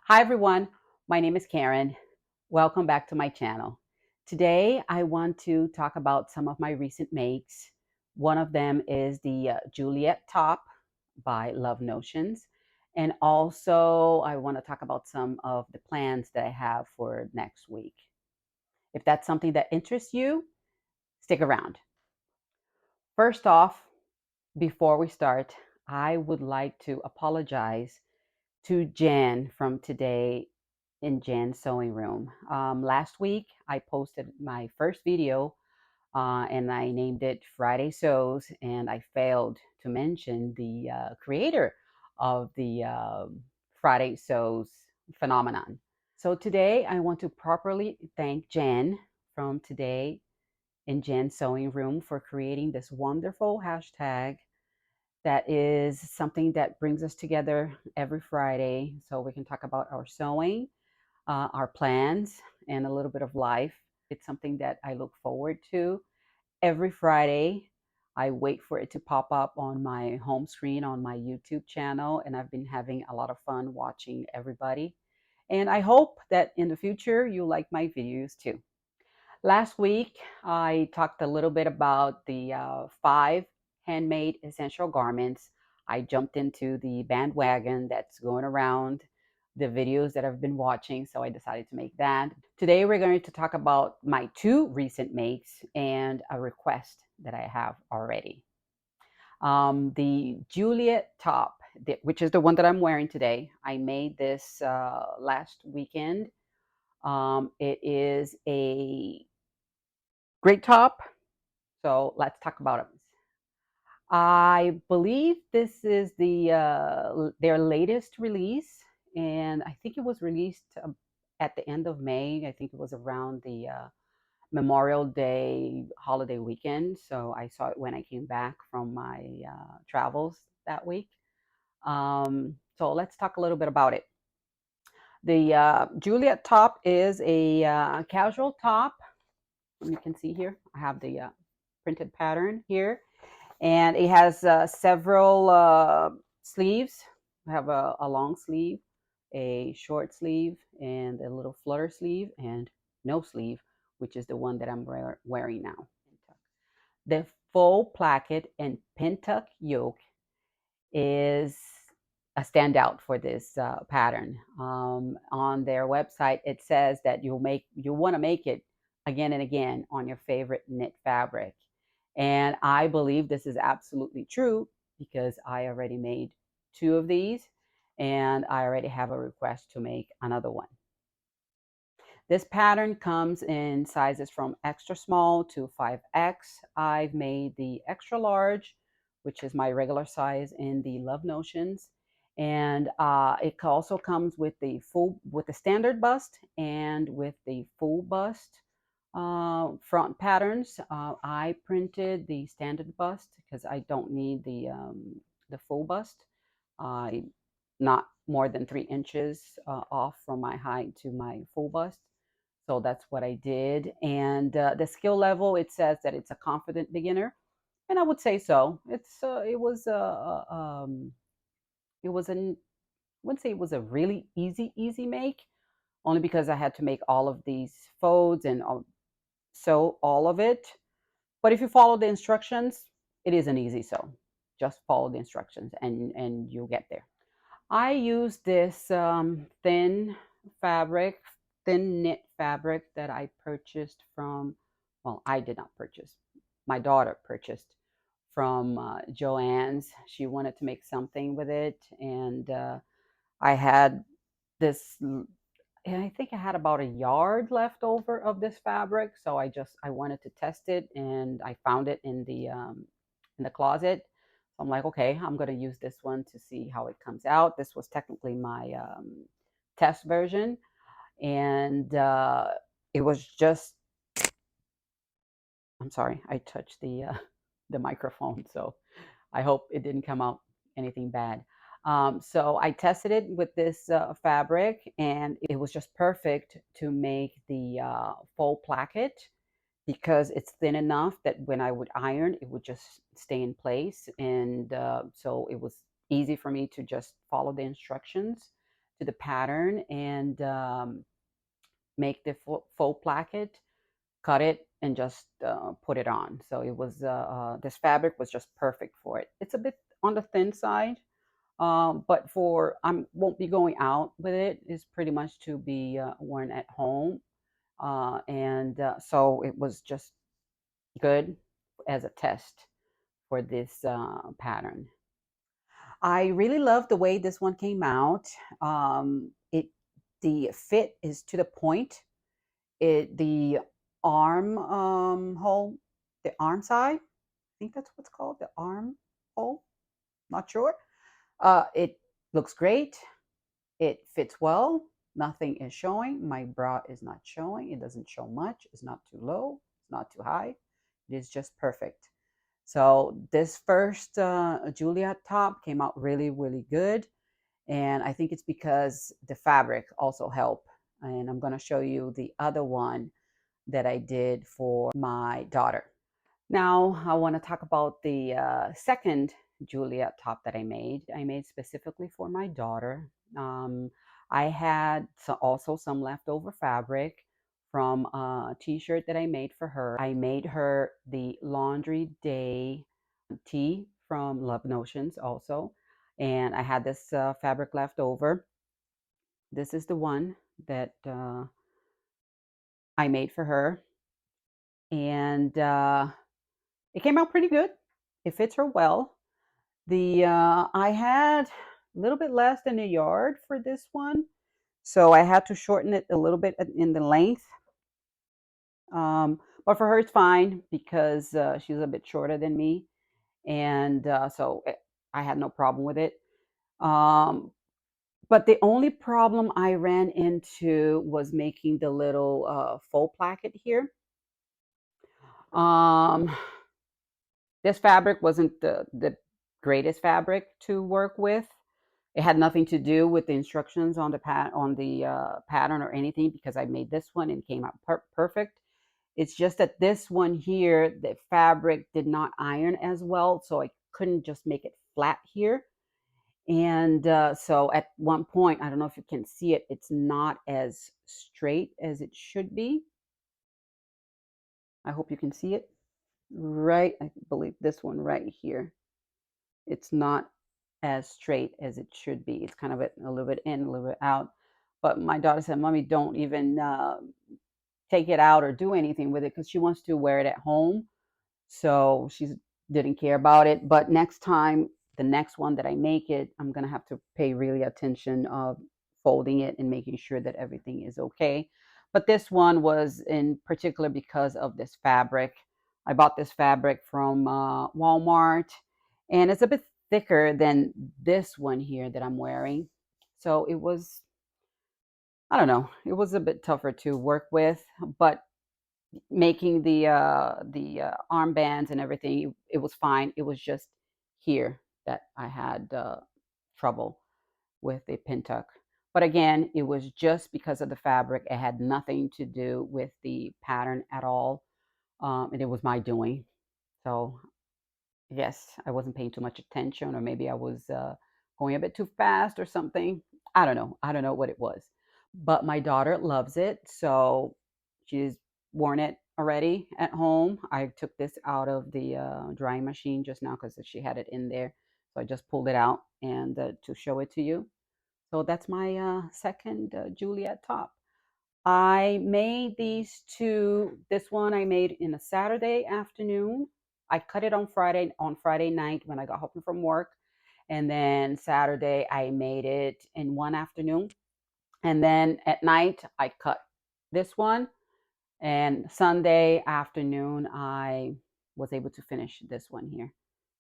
Hi everyone, my name is Karen. Welcome back to my channel. Today I want to talk about some of my recent makes. One of them is the Juliet top by Love Notions. And also I want to talk about some of the plans that I have for next week. If that's something that interests you, stick around. First off, before we start, I would like to apologize to Jan from Today in Jan's Sewing Room. Last week, I posted my first video and I named it Friday Sews, and I failed to mention the creator of the Friday Sews phenomenon. So today, I want to properly thank Jan from Today in Jan's Sewing Room for creating this wonderful hashtag that is something that brings us together every Friday so we can talk about our sewing, our plans, and a little bit of life. It's something that I look forward to every Friday. I wait for it to pop up on my home screen on my YouTube channel, and I've been having a lot of fun watching everybody. And I hope that in the future you like my videos too. Last week, I talked a little bit about the 5 handmade essential garments. I jumped into the bandwagon that's going around the videos that I've been watching, so I decided to make that. Today, we're going to talk about my 2 recent makes and a request that I have already. The Juliet top, which is the one that I'm wearing today, I made this last weekend. It is a great top. So let's talk about it. I believe this is their latest release, and I think it was released at the end of May. I think it was around the Memorial Day holiday weekend. So I saw it when I came back from my travels that week. So let's talk a little bit about it. The Juliet top is a casual top. You can see here, I have the printed pattern here, and it has several sleeves. I have a long sleeve, a short sleeve, and a little flutter sleeve, and no sleeve, which is the one that I'm wearing now. The full placket and pintuck yoke is a standout for this pattern. On their website, it says that you want to make it again and again on your favorite knit fabric. And I believe this is absolutely true because I already made 2 of these and I already have a request to make another one. This pattern comes in sizes from extra small to 5X. I've made the extra large, which is my regular size in the Love Notions. And it also comes with the standard bust and with the full bust front patterns. I printed the standard bust because I don't need the full bust. I not more than 3 inches off from my height to my full bust. So that's what I did. And the skill level, it says that it's a confident beginner, and I would say so. It was an I wouldn't say it was a really easy make, only because I had to make all of these folds and sew all of it. But if you follow the instructions, it is an easy sew. Just follow the instructions and you'll get there. I use this fabric, thin knit fabric that I purchased from, well, I did not purchase. My daughter purchased from Joann's. She wanted to make something with it, and I had this. And I think I had about a yard left over of this fabric, so I wanted to test it, and I found it in the closet. So I'm like, okay, I'm gonna use this one to see how it comes out. This was technically my test version, and it was just. I'm sorry, I touched the the microphone, so I hope it didn't come out anything bad. So I tested it with this fabric, and it was just perfect to make the faux placket because it's thin enough that when I would iron, it would just stay in place. And so it was easy for me to just follow the instructions to the pattern and make the faux placket, cut it, and just put it on. So it was this fabric was just perfect for it. It's a bit on the thin side, but for I won't be going out with it. It's pretty much to be worn at home, and so it was just good as a test for this pattern. I really love the way this one came out. It the fit is to the point. It the arm hole, the arm side. I think that's what's called the arm hole. Not sure. It looks great. It fits well. Nothing is showing. My bra is not showing. It doesn't show much. It's not too low. It's not too high. It is just perfect. So this first Juliet top came out really, really good. And I think it's because the fabric also helped. And I'm going to show you the other one that I did for my daughter. Now I want to talk about the second Juliet top that I made. I made specifically for my daughter. I had also some leftover fabric from a t-shirt that I made for her. I made her the laundry day tee from Love Notions also. And I had this fabric left over. This is the one that I made for her. And it came out pretty good. It fits her well. The I had a little bit less than a yard for this one, so I had to shorten it a little bit in the length. But for her, it's fine because she's a bit shorter than me, and I had no problem with it. Um, but the only problem I ran into was making the little faux placket here. Um, this fabric wasn't the greatest fabric to work with. It had nothing to do with the instructions on the pattern or anything because I made this one and it came out perfect. It's just that this one here, the fabric did not iron as well, so I couldn't just make it flat here. And so at one point, I don't know if you can see it, it's not as straight as it should be. I hope you can see it. Right, I believe this one right here. It's not as straight as it should be. It's kind of a little bit in, a little bit out. But my daughter said, "Mommy, don't even take it out or do anything with it," because she wants to wear it at home. So she didn't care about it. But next time, the next one that I make it, I'm gonna have to pay really attention of folding it and making sure that everything is okay. But this one was in particular because of this fabric. I bought this fabric from Walmart, and it's a bit thicker than this one here that I'm wearing. So it was, I don't know, it was a bit tougher to work with, but making the armbands and everything, it was fine. It was just here that I had trouble with the pin tuck. But again, it was just because of the fabric. It had nothing to do with the pattern at all, and it was my doing. So yes, I wasn't paying too much attention, or maybe I was going a bit too fast or something. I don't know. I don't know what it was. But my daughter loves it, so she's worn it already at home. I took this out of the drying machine just now because she had it in there. So I just pulled it out and to show it to you. So that's my second Juliet top. I made these two. This one I made in a Saturday afternoon. I cut it on Friday night when I got home from work, and then Saturday I made it in one afternoon, and then at night I cut this one, and Sunday afternoon I was able to finish this one here,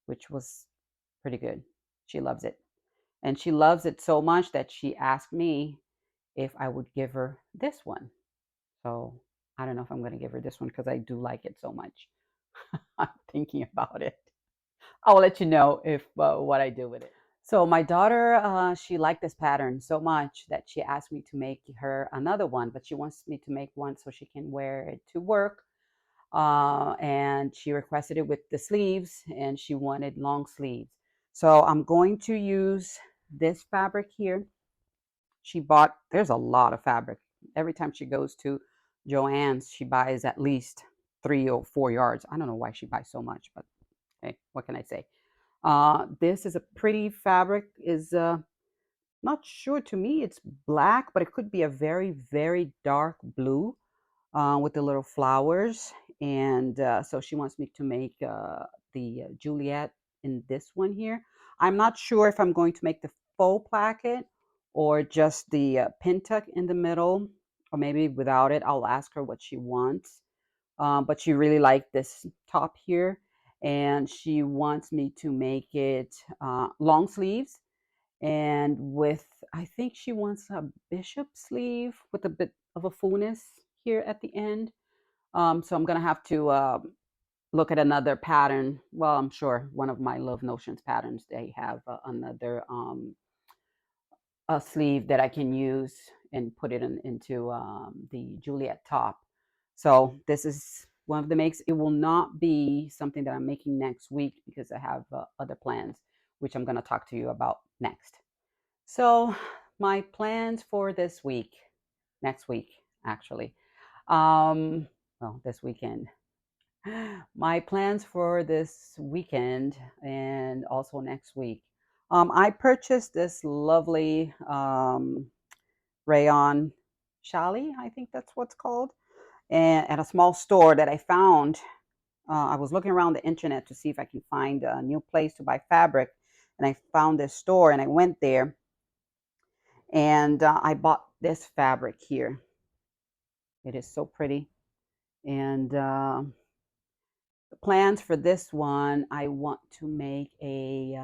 which was pretty good. She loves it, and she loves it so much that she asked me if I would give her this one. So I don't know if I'm going to give her this one because I do like it so much. I'm thinking about it. I'll let you know if what I do with it. So my daughter, she liked this pattern so much that she asked me to make her another one, but she wants me to make one so she can wear it to work. And she requested it with the sleeves, and she wanted long sleeves. So I'm going to use this fabric here. She bought, there's a lot of fabric. Every time she goes to Joann's, she buys at least 3 or 4 yards. I don't know why she buys so much, but hey, what can I say? This is a pretty fabric. Is not sure, to me it's black, but it could be a very, very dark blue with the little flowers. And so she wants me to make the Juliet in this one here. I'm not sure if I'm going to make the faux placket or just the pin tuck in the middle, or maybe without it. I'll ask her what she wants. But she really liked this top here, and she wants me to make it long sleeves, and with, I think she wants a bishop sleeve with a bit of a fullness here at the end. So I'm gonna have to look at another pattern. Well, I'm sure one of my Love Notions patterns, they have another a sleeve that I can use and put it into the Juliet top. So this is one of the makes. It will not be something that I'm making next week because I have other plans, which I'm going to talk to you about next. So my plans for this week, next week, actually, well, this weekend. My plans for this weekend and also next week. I purchased this lovely rayon challis, I think that's what's called, and at a small store that I found. I was looking around the internet to see if I can find a new place to buy fabric, and I found this store, and I went there, and I bought this fabric here. It is so pretty, and the plans for this one, I want to make a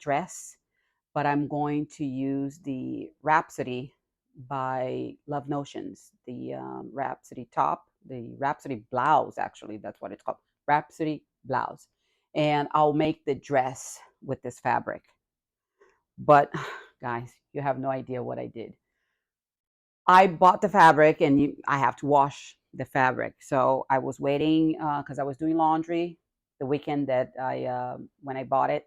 dress, but I'm going to use the Rhapsody by Love Notions, the Rhapsody top, the Rhapsody blouse, actually, that's what it's called, Rhapsody blouse. And I'll make the dress with this fabric. But guys, you have no idea what I did. I bought the fabric, and I have to wash the fabric. So I was waiting because I was doing laundry the weekend that when I bought it.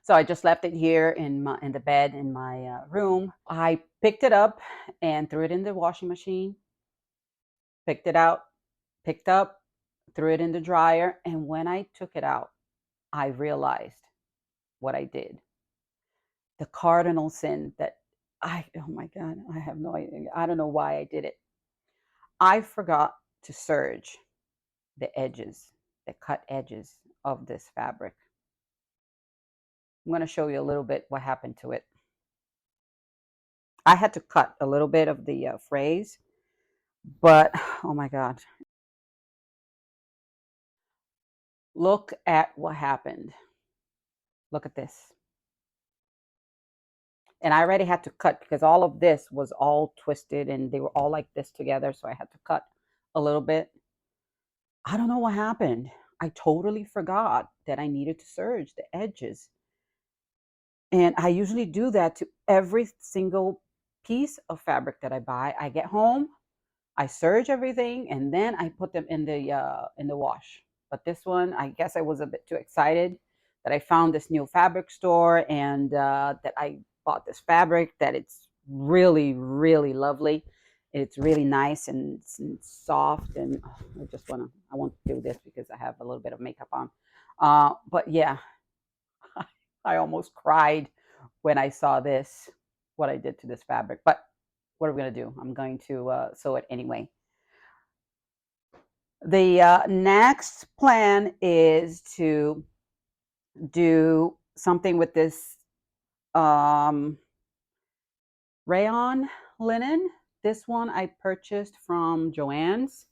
So I just left it here in the bed in my room. I picked it up and threw it in the washing machine. Picked it out, picked up, threw it in the dryer, and when I took it out, I realized what I did. The cardinal sin that oh my God, I have no idea. I don't know why I did it. I forgot to serge the edges, the cut edges of this fabric. I'm going to show you a little bit what happened to it. I had to cut a little bit of the phrase, but oh my God. Look at what happened. Look at this. And I already had to cut because all of this was all twisted and they were all like this together. So I had to cut a little bit. I don't know what happened. I totally forgot that I needed to serge the edges. And I usually do that to every single piece of fabric that I buy. I get home, I serge everything, and then I put them in the wash. But this one, I guess I was a bit too excited that I found this new fabric store, and that I bought this fabric, that it's really, really lovely. It's really nice and soft, and I won't do this because I have a little bit of makeup on. But yeah, I almost cried when I saw this, what I did to this fabric. But what are we going to do? I'm going to sew it anyway. The next plan is to do something with this rayon linen. This one I purchased from Joann's,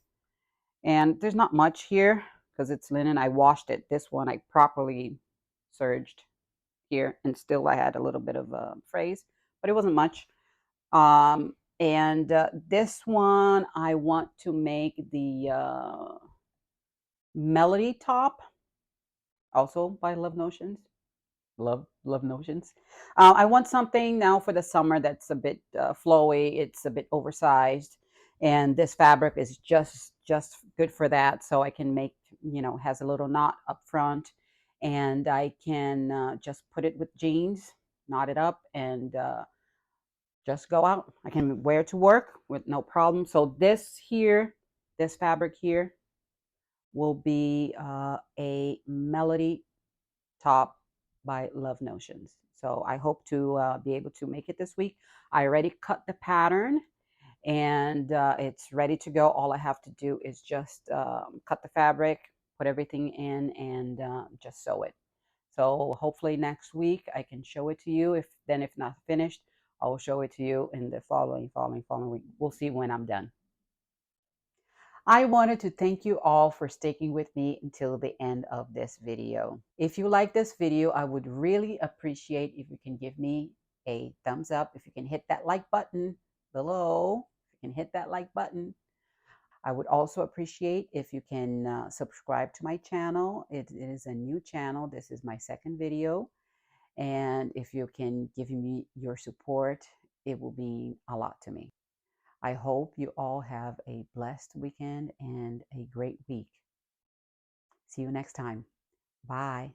and there's not much here because it's linen. I washed it. This one I properly serged here, and still I had a little bit of a phrase, but it wasn't much. And this one I want to make the melody top, also by Love Notions. Love Notions. I want something now for the summer that's a bit flowy. It's a bit oversized, and this fabric is just good for that. So I can make, has a little knot up front, and I can just put it with jeans, knot it up, and just go out. I can wear it to work with no problem. So this here, this fabric here will be a Melody top by Love Notions. So I hope to be able to make it this week. I already cut the pattern and it's ready to go. All I have to do is just cut the fabric, put everything in, and just sew it. So hopefully next week I can show it to you. If not finished, I will show it to you in the following week. We'll see when I'm done. I wanted to thank you all for sticking with me until the end of this video. If you like this video, I would really appreciate if you can give me a thumbs up. If you can hit that like button below, if you can hit that like button. I would also appreciate if you can subscribe to my channel. It is a new channel. This is my second video. And if you can give me your support, it will mean a lot to me. I hope you all have a blessed weekend and a great week. See you next time. Bye.